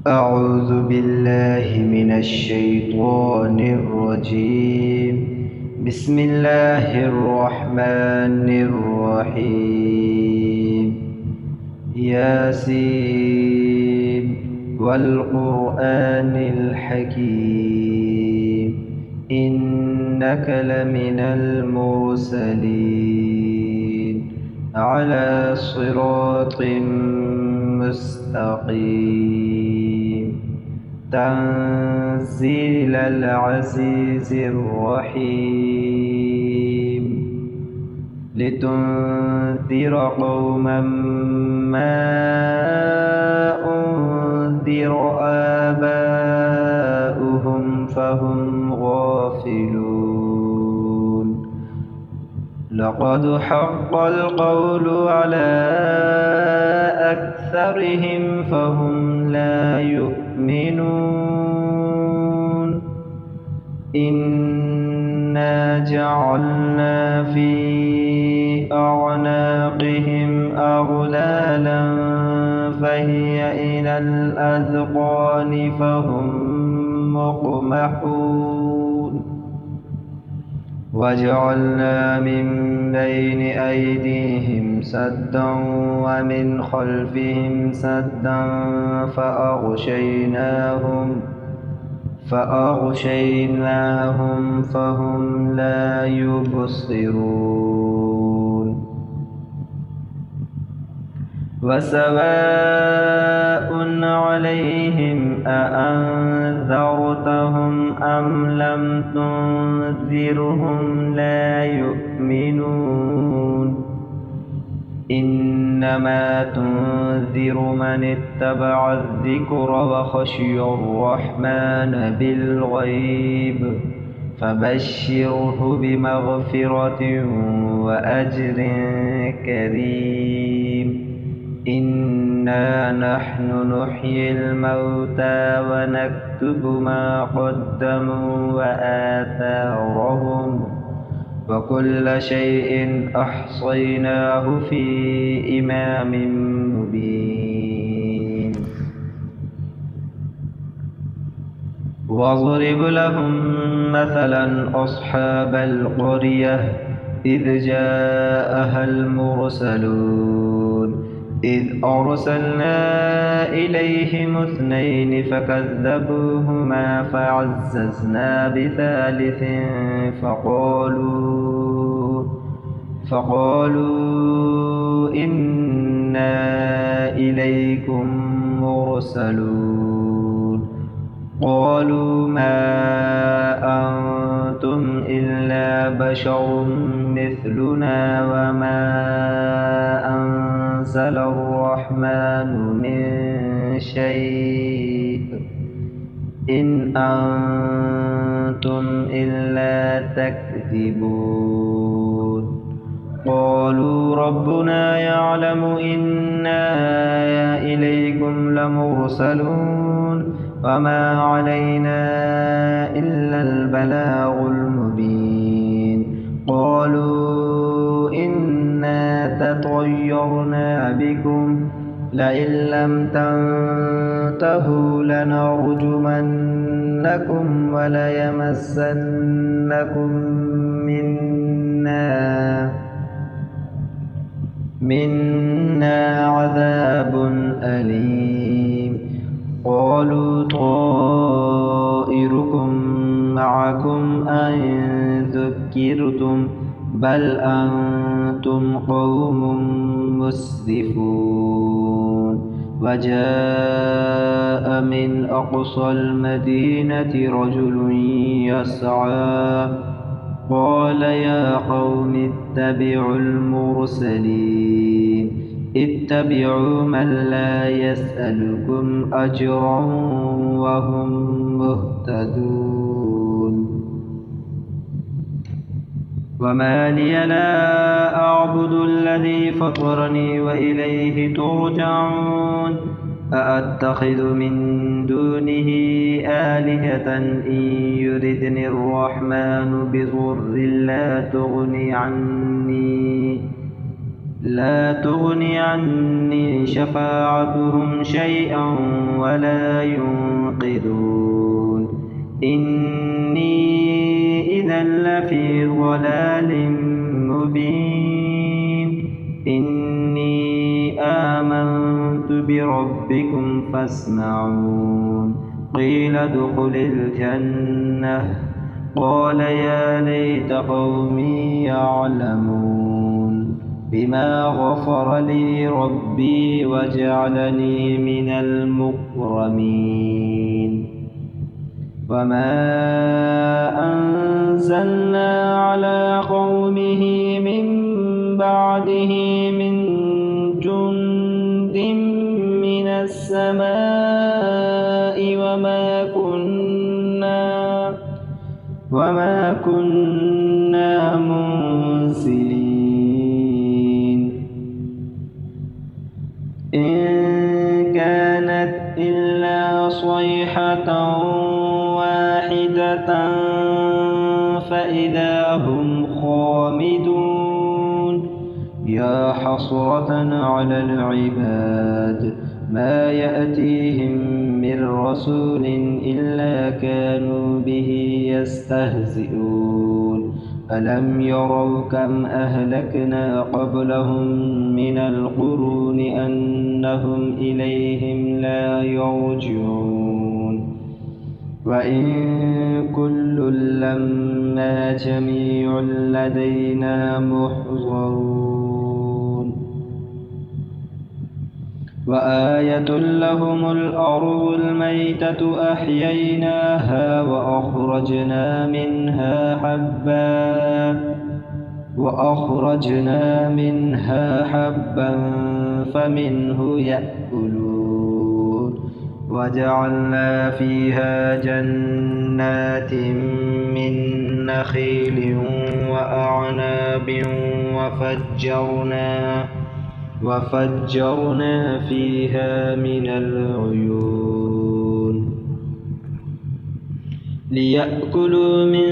أعوذ بالله من الشيطان الرجيم. بسم الله الرحمن الرحيم. ياسين والقرآن الحكيم إنك لمن المرسلين على صراط مستقيم تنزيل العزيز الرحيم لتنذر قوما ما أنذر آباؤهم فهم غافلون لقد حق القول على أكثرهم فهم لا يؤمنون إنا جعلنا في أعناقهم أغلالا فهي إلى الأذقان فهم مقمحون وجعلنا من بين أيديهم سدا ومن خلفهم سدا فأغشيناهم فهم لا يبصرون وسواء عليهم أأنذرتهم أم لم تنذرهم لا يؤمنون إنما تنذر من اتبع الذكر وخشي الرحمن بالغيب فبشره بمغفرة وأجر كريم إنا نحن نحيي الموتى ونكتب ما قدموا وآثارهم وكل شيء أحصيناه في إمام مبين واضرب لهم مثلا أصحاب القرية إذ جاءها المرسلون إذ أرسلنا إليهم اثنين فكذبوهما فعززنا بثالث فقالوا إنا إليكم مرسلون قالوا ما أنتم إلا بشر مثلنا وما أنزل الرحمن من شيء إن أنتم إلا تكذبون قالوا ربنا يعلم إنا إليكم لمرسلون وما علينا إلا البلاغ المبين قالوا إنا تطيرنا بكم لئن لم تنتهوا لنرجمنكم وليمسنكم منا عذاب أليم قالوا طائركم معكم أئن ذكرتم بل أنتم قوم مسرفون وجاء من أقصى المدينة رجل يسعى قال يا قوم اتبعوا المرسلين اتبعوا من لا يسألكم أجرا وهم مهتدون وما لي لا أعبد الذي فطرني وإليه ترجعون أأتخذ من دونه آلهة إن يردني الرحمن بضر لا تغن لا تغن عني شفاعتهم شيئا ولا ينقذون إني إذا لفي ضلال مبين إني آمنت بربكم فاسمعون قيل ادخل الجنة قال يا ليت قومي يعلمون بما غفر لي ربي وجعلني من المكرمين وما أنزلنا على قومه من بعده من جند من السماء وما كنا منزلين إن كانت إلا صيحة واحدة فإذا هم خامدون يا حسرة على العباد ما يأتيهم من رسول إلا كانوا به يستهزئون ألم يروا كم أهلكنا قبلهم من القرون أنهم إليهم لا يرجعون وإن كل لما جميع لدينا محضرون وآية لهم الأرض الميتة أحييناها وأخرجنا منها حبا فمنه يأكلون وجعلنا فيها جنات من نخيل وأعناب وفجرنا فيها من العيون ليأكلوا من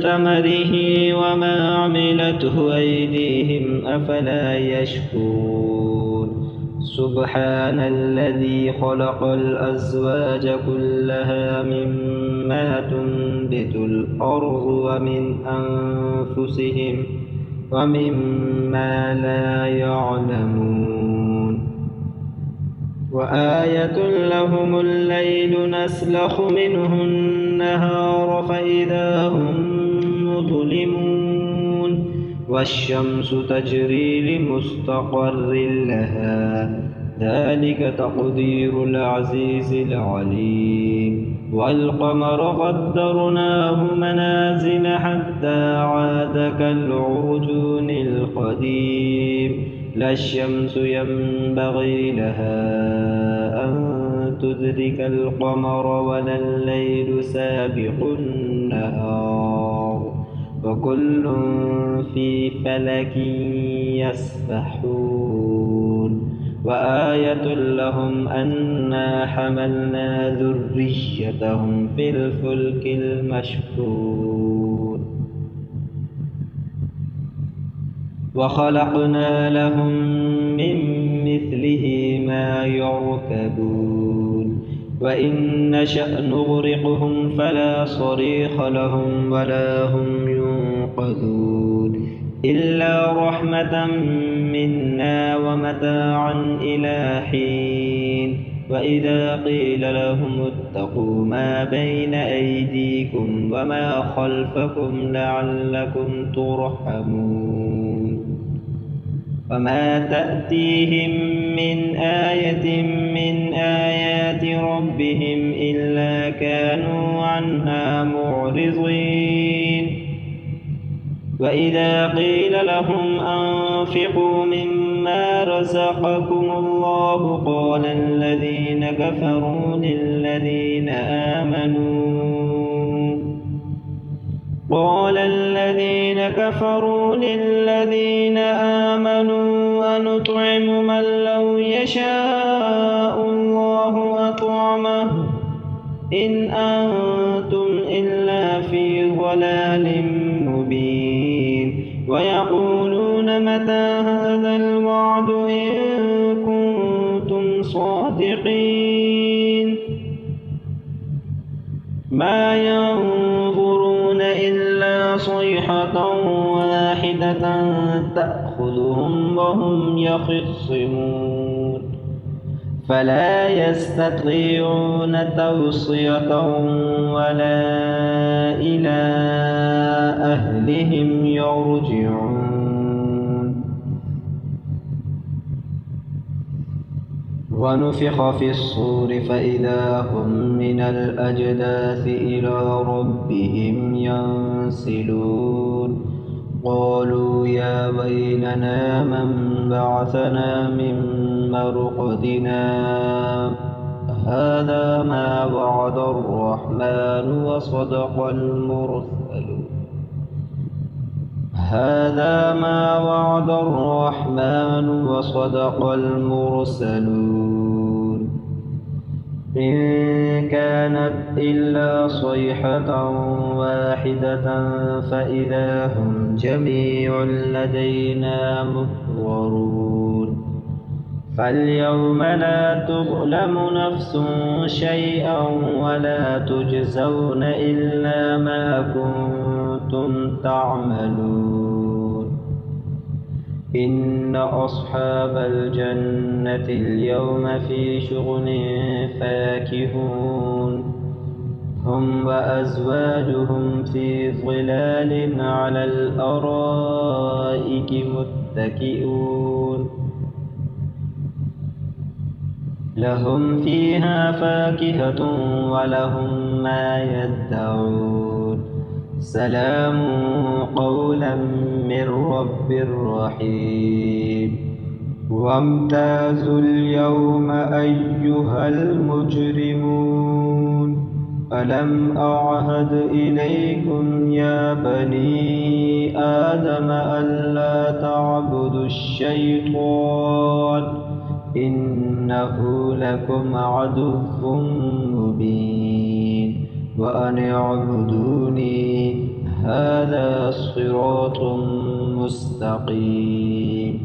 ثمره وما عملته أيديهم أفلا يشكرون سبحان الذي خلق الأزواج كلها مما تنبت الأرض ومن أنفسهم ومما لا يعلمون وآية لهم الليل نسلخ منه النهار فإذا هم مظلمون والشمس تجري لمستقر لها ذلك تقدير العزيز العليم والقمر قدرناه منازل حتى عاد كالعرجون القديم لا الشمس ينبغي لها أن تدرك القمر ولا الليل سابق النهار وكل في فلك يسبحون وآية لهم أنا حملنا ذريتهم في الفلك المشحون وخلقنا لهم من مثله ما يركبون وإن نشأ نغرقهم فلا صريخ لهم ولا هم ينقذون إلا رحمة منا ومتاعا إلى حين وإذا قيل لهم اتقوا ما بين أيديكم وما خلفكم لعلكم ترحمون وما تأتيهم من آية من آيات ربهم إلا كانوا عنها معرضين وإذا قيل لهم أنفقوا مما رزقكم الله قال الذين كفروا للذين آمنوا أنطعم من لو يشاء الله أطعمه إن أنتم إلا في ضلال مبين ويقولون متى هذا ما ينظرون إلا صيحة واحدة تأخذهم وهم يخصمون فلا يستطيعون توصية ولا إلى أهلهم يرجعون. ونفخ في الصور فإذا هم من الأجداث إلى ربهم ينسلون قالوا يا ويلنا من بعثنا من مرقدنا هذا ما وعد الرحمن وصدق المرسلون هذا ما وعد الرحمن وصدق المرسلون إن كانت إلا صيحة واحدة فإذا هم جميع لدينا محضرون فاليوم لا تظلم نفس شيئا ولا تجزون إلا ما كنتم تعملون إن أصحاب الجنة اليوم في شغل فاكهون هم وأزواجهم في ظلال على الأرائك متكئون لهم فيها فاكهة ولهم ما يدعون سلام قولا من رب رحيم وامتازوا اليوم أيها المجرمون ألم أعهد إليكم يا بني آدم ألا تعبدوا الشيطان إنه لكم عدو مبين وأن اعبدوني هذا صراط مستقيم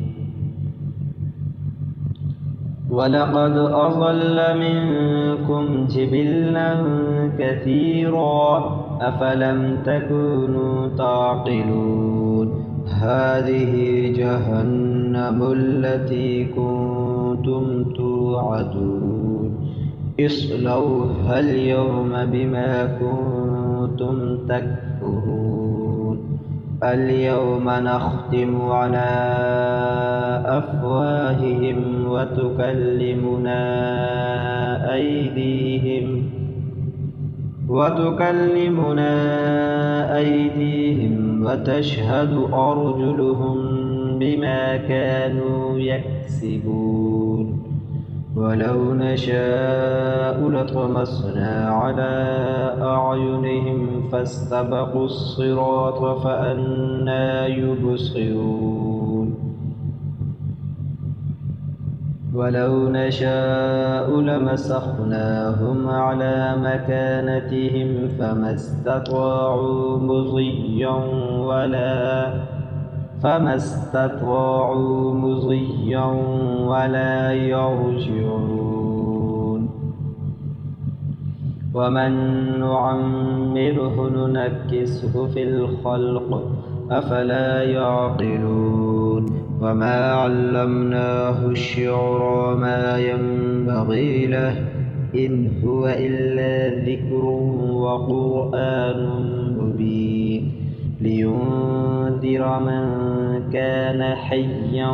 ولقد أضل منكم جبلا كثيرا أفلم تكونوا تعقلون هذه جهنم التي كنتم توعدون اصلوها اليوم بما كنتم تكفرون اليوم نختم على أفواههم وتكلمنا أيديهم وتشهد أرجلهم بما كانوا يكسبون ولو نشاء لطمسنا على أعينهم فاستبقوا الصراط فأنى يبصرون ولو نشاء لمسخناهم على مكانتهم فما استطاعوا مضيا ولا يرجعون ومن نعمره ننكسه في الخلق أفلا يعقلون وما علمناه الشعر ما ينبغي له إن هو إلا ذكر وقرآن مبين لينذر من كان حيا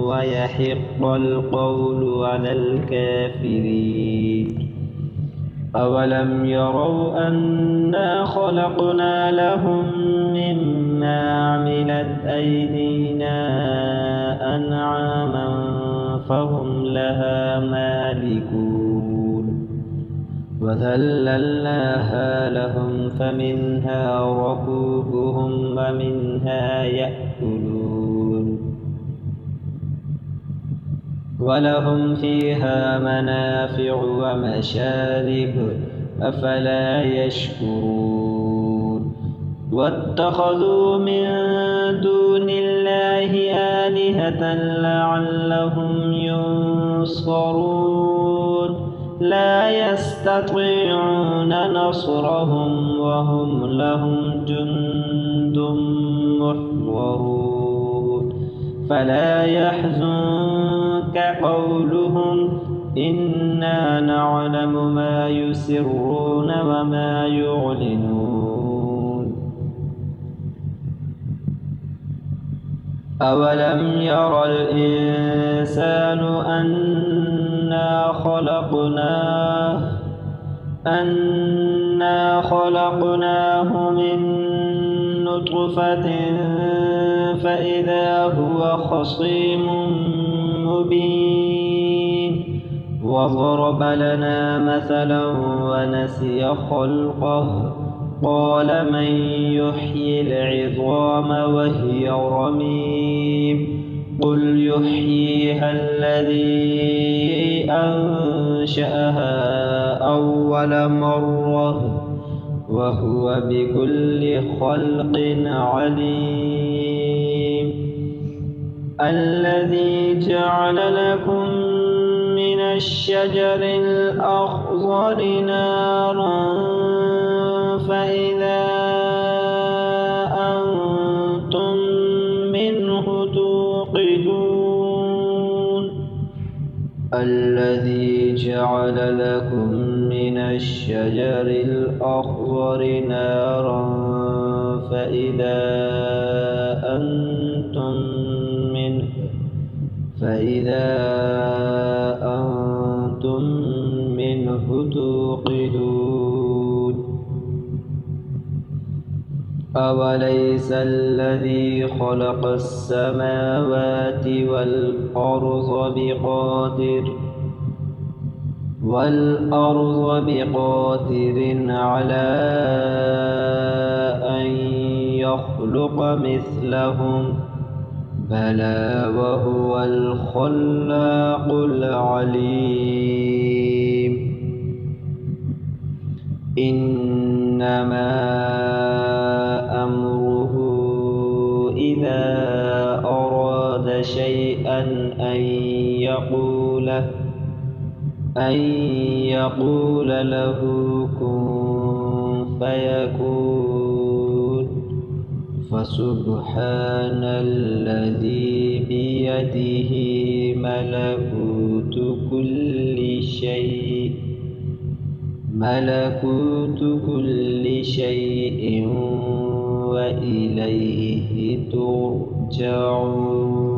ويحق القول على الكافرين أولم يروا أنا خلقنا لهم مما عملت أيدينا أنعاما فهم لها مالكون وذللناها لهم فمنها ركوبهم ومنها يأكلون ولهم فيها منافع ومشارب أفلا يشكرون واتخذوا من دون الله آلهة لعلهم ينصرون لا يستطيعون نصرهم وهم لهم جند محضرون فلا يحزنك قولهم إنا نعلم ما يسرون وما يعلنون أولم ير الإنسان أنا خلقناه من نطفة فإذا هو خصيم مبين وضرب لنا مثلا ونسي خلقه قال من يحيي العظام وهي رميم قل يحييها الذي أنشأها أول مرة وهو بكل خلق عليم الذي جعل لكم من الشجر الأخضر نارا فإذا أنتم منه توقدون الذي جعل لكم من الشجر الأخضر نارا فإذا أنتم منه توقدون أوليس الذي خلق السماوات والأرض بقادر على أن يخلق مثلهم بلى وهو الخلاق العليم إنما أمره إذا أراد شيئا أن يقول له كن فيكون فسبحان الذي بيده ملكوت كل شيء وإليه ترجعون.